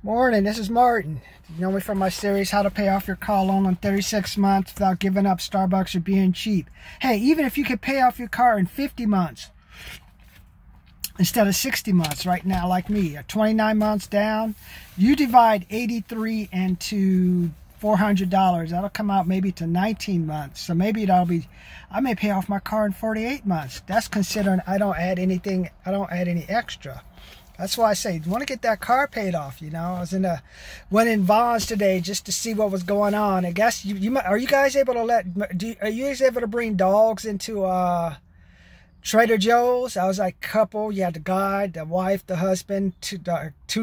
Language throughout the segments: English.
Morning, this is Martin. You know me from my series, How to Pay Off Your Car Loan in 36 months without giving up Starbucks or being cheap. Hey, even if you could pay off your car in 50 months instead of 60 months right now, like me, 29 months down, you divide 83 into $400. That'll come out maybe to 19 months. So maybe that'll be, I may pay off my car in 48 months. That's considering I don't add anything, I don't add any extra. That's why I say, you want to get that car paid off, you know. I was went in Vons today just to see what was going on. I guess, are you guys able to are you guys able to bring dogs into Trader Joe's? I was like, couple, you had the guy, the wife, the husband, two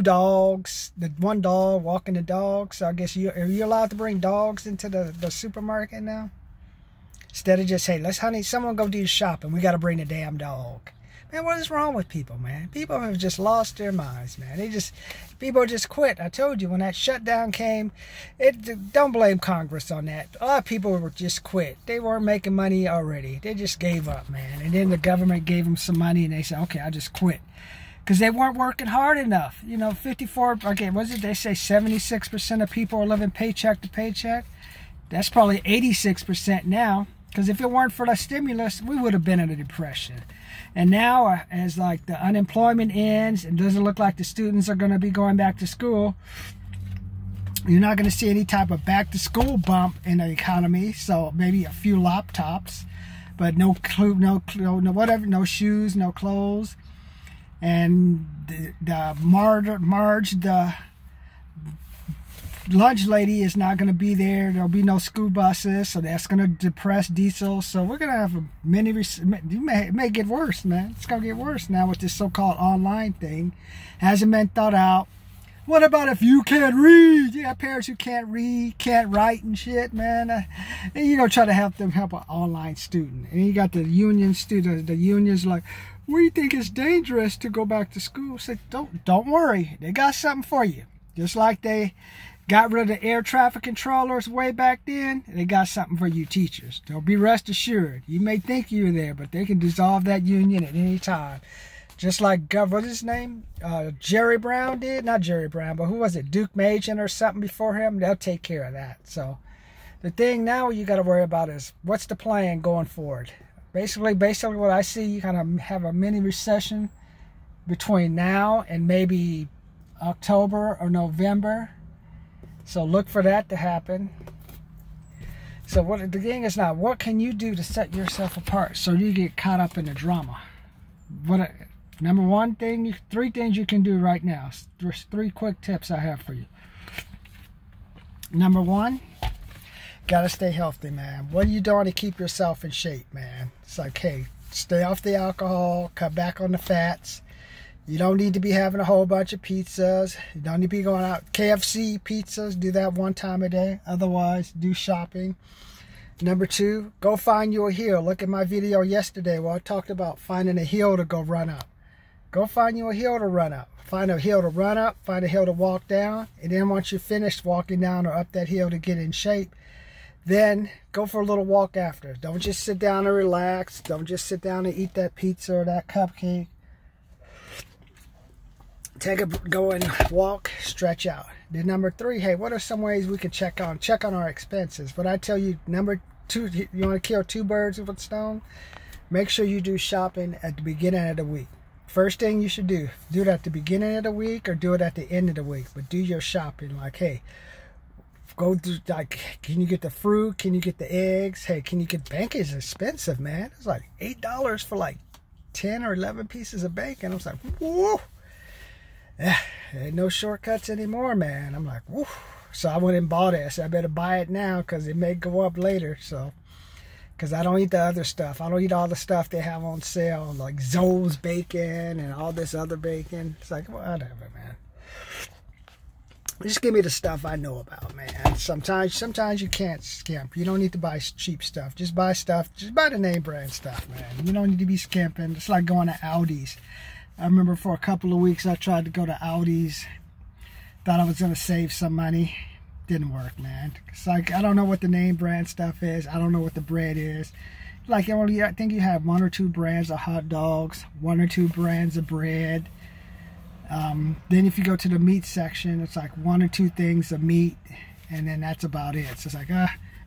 dogs, the one dog walking the dog. So I guess are you allowed to bring dogs into the supermarket now? Instead of just, hey, someone go do shopping. We got to bring the damn dog. Man, what is wrong with people, man? People have just lost their minds, man. People just quit. I told you, when that shutdown came, don't blame Congress on that. A lot of people were just quit. They weren't making money already. They just gave up, man. And then the government gave them some money, and they said, okay, I'll just quit. Because they weren't working hard enough. You know, 54, okay, what is it? They say 76% of people are living paycheck to paycheck. That's probably 86% now. Because if it weren't for the stimulus, we would have been in a depression. And now, as like the unemployment ends, and doesn't look like the students are going to be going back to school, you're not going to see any type of back to school bump in the economy. So maybe a few laptops, but no shoes, no clothes. And Marge, the lunch lady, is not going to be there. There'll be no school buses, so that's going to depress diesel. So we're going to have it may get worse, man. It's going to get worse now with this so-called online thing. Hasn't been thought out. What about if you can't read? You got parents who can't read, can't write and shit, man. And you're going to try to help them help an online student. And you got the union students, the unions like, we think it's dangerous to go back to school. Say, don't worry. They got something for you. Just like they got rid of the air traffic controllers way back then, they got something for you teachers. Don't be rest assured. You may think you're there, but they can dissolve that union at any time. Just like, what's his name? Jerry Brown did? Not Jerry Brown, but who was it? Duke Majan or something before him? They'll take care of that. So the thing now you got to worry about is, what's the plan going forward? Basically what I see, you kind of have a mini recession between now and maybe October or November. So look for that to happen. So the thing is now, what can you do to set yourself apart so you get caught up in the drama? Number one thing, 3 things you can do right now. There's 3 quick tips I have for you. Number 1, gotta stay healthy, man. What are you doing to keep yourself in shape, man? It's like, hey, stay off the alcohol, cut back on the fats. You don't need to be having a whole bunch of pizzas. You don't need to be going out. KFC pizzas, do that 1 time a day. Otherwise, do shopping. Number 2, go find you a hill. Look at my video yesterday where I talked about finding a hill to go run up. Go find you a hill to run up. Find a hill to run up. Find a hill to walk down. And then once you're finished walking down or up that hill to get in shape, then go for a little walk after. Don't just sit down and relax. Don't just sit down and eat that pizza or that cupcake. Go and walk, stretch out. Then number 3, hey, what are some ways we could check on our expenses? But I tell you, number 2, you want to kill 2 birds with a stone? Make sure you do shopping at the beginning of the week. First thing you should do it at the beginning of the week or do it at the end of the week. But do your shopping like, hey, go through, like, can you get the fruit? Can you get the eggs? Hey, can you get bacon? Is expensive, man. It's like $8 for like 10 or 11 pieces of bacon. I was like, whoa. Ain't no shortcuts anymore, man. I'm like, whoo. So I went and bought it. I said, I better buy it now because it may go up later. So, because I don't eat the other stuff. I don't eat all the stuff they have on sale, like Zoe's bacon and all this other bacon. It's like, whatever, man. Just give me the stuff I know about, man. Sometimes you can't skimp. You don't need to buy cheap stuff. Just buy stuff. Just buy the name brand stuff, man. You don't need to be skimping. It's like going to Aldi's. I remember for a couple of weeks I tried to go to Aldi's. Thought I was going to save some money. Didn't work, man. It's like, I don't know what the name brand stuff is. I don't know what the bread is. Like, I think you have 1 or 2 brands of hot dogs, 1 or 2 brands of bread. Then if you go to the meat section, it's like 1 or 2 things of meat, and then that's about it. So it's like,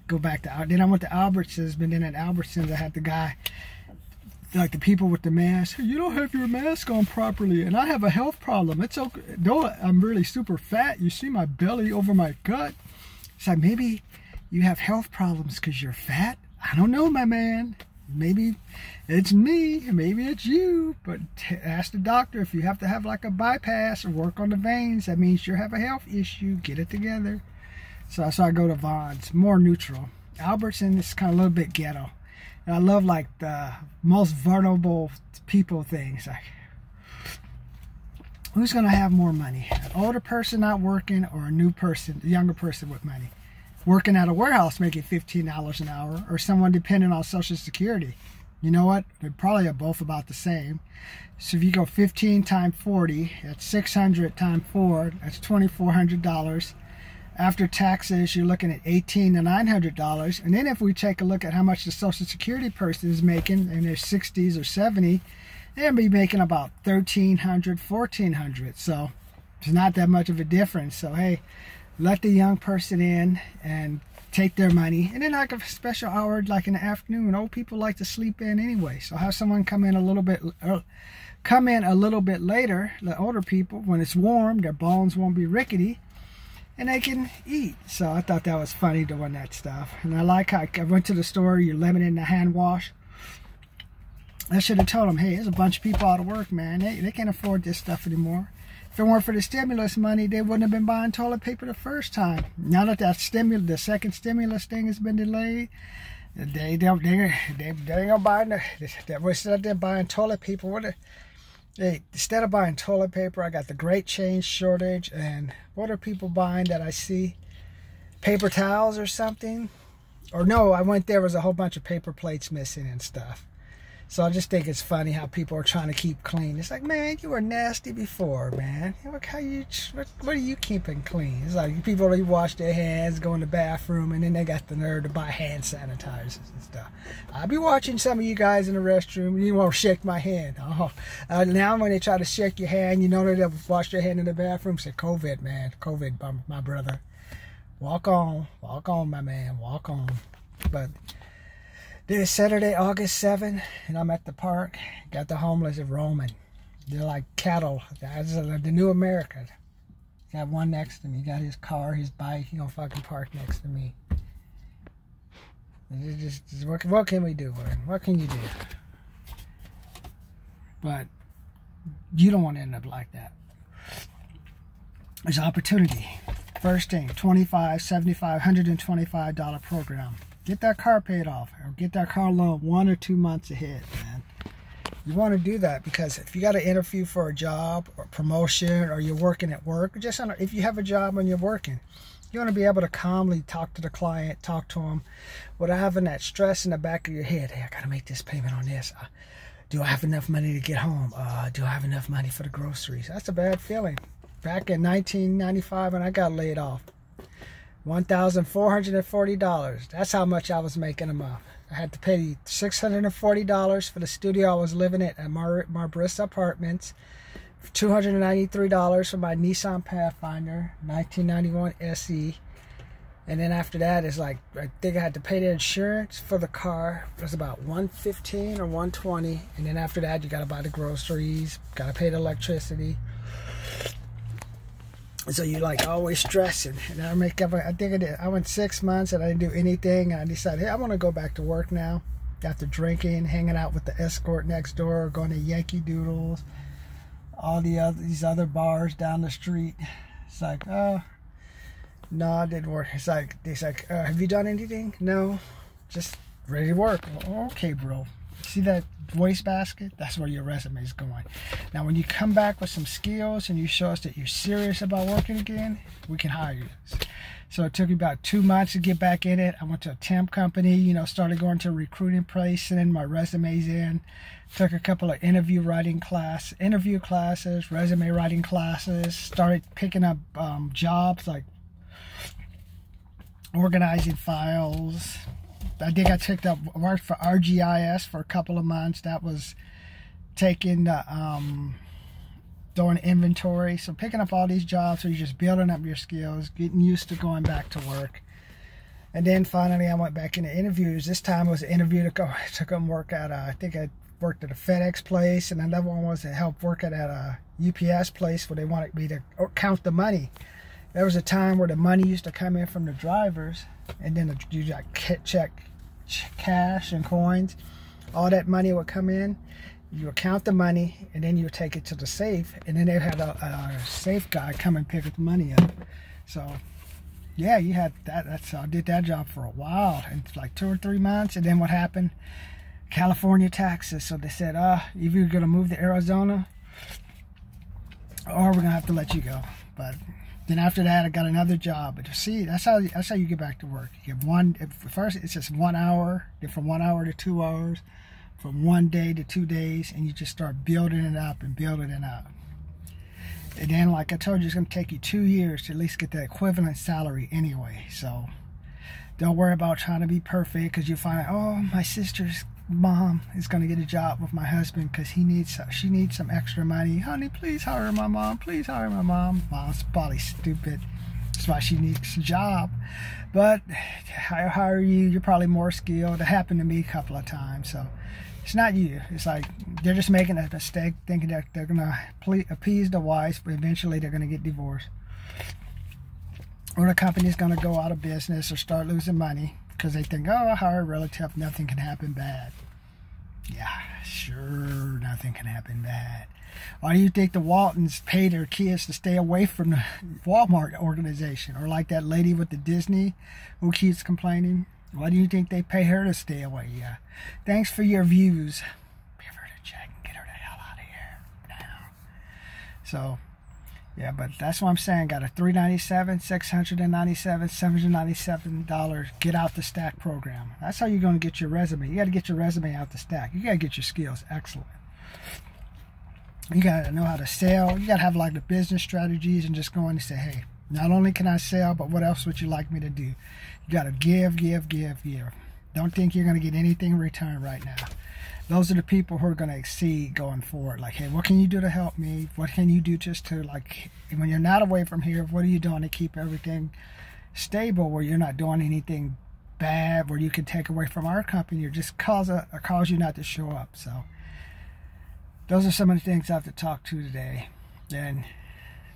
go back to, then I went to Albertsons, but then at Albertsons I had the guy, like the people with the mask, "You don't have your mask on properly, and I have a health problem. It's okay, though I'm really super fat, you see my belly over my gut." It's like, maybe you have health problems because you're fat? I don't know, my man. Maybe it's me, maybe it's you, but ask the doctor. If you have to have like a bypass or work on the veins, that means you have a health issue. Get it together. So I go to Vons, more neutral. Albertsons is kind of a little bit ghetto. And I love like the most vulnerable people things. Like, who's going to have more money? An older person not working, or a new person, a younger person with money? Working at a warehouse making $15 an hour, or someone dependent on Social Security? You know what? They probably are both about the same. So if you go 15 times 40, that's 600 times 4, that's $2,400. After taxes, you're looking at $1,800 to $900. And then if we take a look at how much the Social Security person is making in their 60s or 70, they'll be making about $1,300, $1,400. So it's not that much of a difference. So hey, let the young person in and take their money. And then like a special hour, like in the afternoon, old people like to sleep in anyway. So have someone come in a little bit later, the older people, when it's warm, their bones won't be rickety, and they can eat. So I thought that was funny doing that stuff. And I like how I went to the store, you're limiting the hand wash. I should have told them, hey, there's a bunch of people out of work, man. They can't afford this stuff anymore. If it weren't for the stimulus money, they wouldn't have been buying toilet paper the first time. Now that the second stimulus thing has been delayed, they ain't gonna buy we're still out there buying toilet paper. Instead of buying toilet paper, I got the great change shortage. And what are people buying that I see? Paper towels or something? Or no, I went there was a whole bunch of paper plates missing and stuff. So I just think it's funny how people are trying to keep clean. It's like, man, you were nasty before, man. Look how what are you keeping clean? It's like people already wash their hands, go in the bathroom, and then they got the nerve to buy hand sanitizers and stuff. I'll be watching some of you guys in the restroom, and you won't shake my hand. Now when they try to shake your hand, you know they'll wash their hand in the bathroom. Say, COVID, man. COVID, my brother. Walk on, my man. Walk on. But it is Saturday, August 7th, and I'm at the park. Got the homeless roaming. They're like cattle. That's the new America. Got one next to me. Got his car, his bike. He gonna fucking park next to me. What can we do, man? What can you do? But you don't want to end up like that. There's opportunity. First thing, $25, $75, $125 program. Get that car paid off, or get that car loan 1 or 2 months ahead, man. You want to do that because if you got to interview for a job or promotion, or you're working at work, or just if you have a job and you're working, you want to be able to calmly talk to the client, talk to them, without having that stress in the back of your head. Hey, I got to make this payment on this. Do I have enough money to get home? Do I have enough money for the groceries? That's a bad feeling. Back in 1995 when I got laid off, $1,440. That's how much I was making a month. I had to pay $640 for the studio I was living at Marbrissa Apartments, $293 for my Nissan Pathfinder 1991 SE, and then after that is like, I think I had to pay the insurance for the car. It was about $115 or $120, and then after that you got to buy the groceries, got to pay the electricity. So you like always stressing. And I went 6 months and I didn't do anything. And I decided, hey, I want to go back to work now. After drinking, hanging out with the escort next door, going to Yankee Doodles, all these other bars down the street. It's like, oh, no, it didn't work. It's like, have you done anything? No, just ready to work. Okay, bro. See that waste basket? That's where your resume is going. Now, when you come back with some skills and you show us that you're serious about working again, we can hire you. So it took me about 2 months to get back in it. I went to a temp company, started going to a recruiting place, sending my resumes in. Took a couple of interview classes, resume writing classes. Started picking up jobs like organizing files. I think I worked for RGIS for a couple of months. That was taking the doing inventory. So picking up all these jobs, so you're just building up your skills, getting used to going back to work. And then finally I went back into interviews. This time it was an interview to go work at, I think I worked at a FedEx place, and another one was to help work at a UPS place where they wanted me to count the money. There was a time where the money used to come in from the drivers, and then you check cash and coins. All that money would come in. You would count the money, and then you would take it to the safe, and then they had a safe guy come and pick the money up. So yeah, you had that. I did that job for a while, and like 2 or 3 months. And then what happened? California taxes. So they said, either you're gonna move to Arizona, or we're gonna have to let you go. But then after that, I got another job. But you see, that's how you get back to work. You get first it's just 1 hour, then from 1 hour to 2 hours, from 1 day to 2 days, and you just start building it up and building it up. And then, like I told you, it's going to take you 2 years to at least get the equivalent salary anyway. So don't worry about trying to be perfect, because you find, oh, my sister's mom is going to get a job with my husband because she needs some extra money. Honey, please hire my mom. Please hire my mom. Mom's probably stupid. That's why she needs a job. But I hire you. You're probably more skilled. It happened to me a couple of times. So it's not you. It's like they're just making a mistake, thinking that they're going to appease the wife, but eventually they're going to get divorced. Or the company's going to go out of business or start losing money because they think, oh, I hire a relative, nothing can happen bad. Yeah, sure, nothing can happen bad. Why do you think the Waltons pay their kids to stay away from the Walmart organization? Or like that lady with the Disney who keeps complaining? Why do you think they pay her to stay away? Yeah. Thanks for your views. Give her the check and get her the hell out of here now. So, yeah, but that's what I'm saying. Got a $397, $697, $797 Get Out the Stack program. That's how you're going to get your resume. You got to get your resume out the stack. You got to get your skills excellent. You got to know how to sell. You got to have like the business strategies and just go in and say, hey, not only can I sell, but what else would you like me to do? You got to give, give, give, give. Don't think you're going to get anything in return right now. Those are the people who are going to exceed going forward. Like, hey, what can you do to help me? What can you do just to, like, when you're not away from here, what are you doing to keep everything stable where you're not doing anything bad, where you can take away from our company or just cause you not to show up? So those are some of the things I have to talk to today. And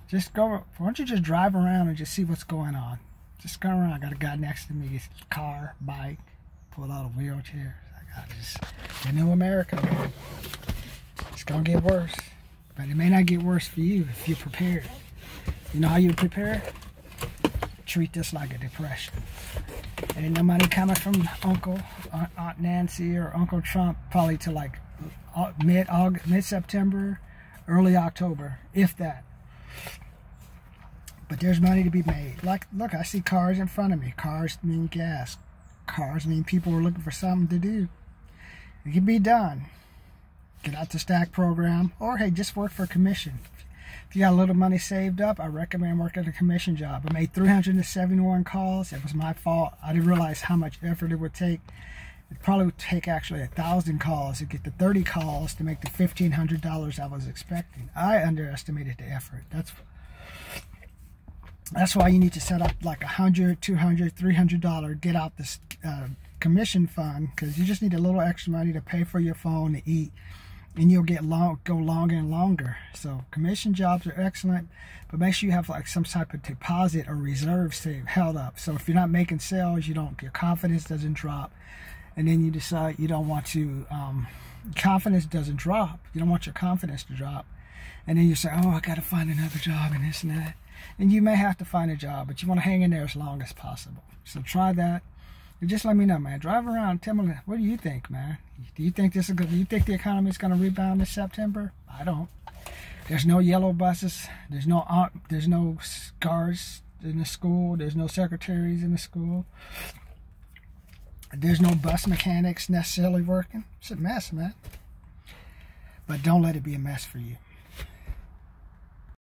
just go, why don't you just drive around and just see what's going on? Just go around. I got a guy next to me, car, bike, pull out a wheelchair. The new America, man. It's gonna get worse, but it may not get worse for you if you're prepared. You know how you prepare? Treat this like a depression. Ain't no money coming from Aunt Nancy or Uncle Trump probably to like mid-September, early October, if that. But there's money to be made. Like, look, I see cars in front of me. Cars mean gas. Cars mean people are looking for something to do. It can be done. Get out the stack program, or hey, just work for commission. If you got a little money saved up, I recommend working a commission job. I made 371 calls. It was my fault. I didn't realize how much effort it would take. It probably would take actually 1,000 calls to get the 30 calls to make the $1,500 I was expecting. I underestimated the effort. That's why you need to set up like $100, $200, $300 get out this commission fund, because you just need a little extra money to pay for your phone, to eat, and you'll go longer and longer. So commission jobs are excellent, but make sure you have like some type of deposit or reserve saved held up. So if you're not making sales, your confidence doesn't drop, and then you decide you don't want to. Confidence doesn't drop. You don't want your confidence to drop, and then you say, "Oh, I got to find another job and this and that." And you may have to find a job, but you want to hang in there as long as possible. So try that. And just let me know, man. Drive around. Tell me, what do you think, man? Do you think this is good? Do you think the economy is going to rebound in September? I don't. There's no yellow buses. There's no guards in the school. There's no secretaries in the school. There's no bus mechanics necessarily working. It's a mess, man. But don't let it be a mess for you.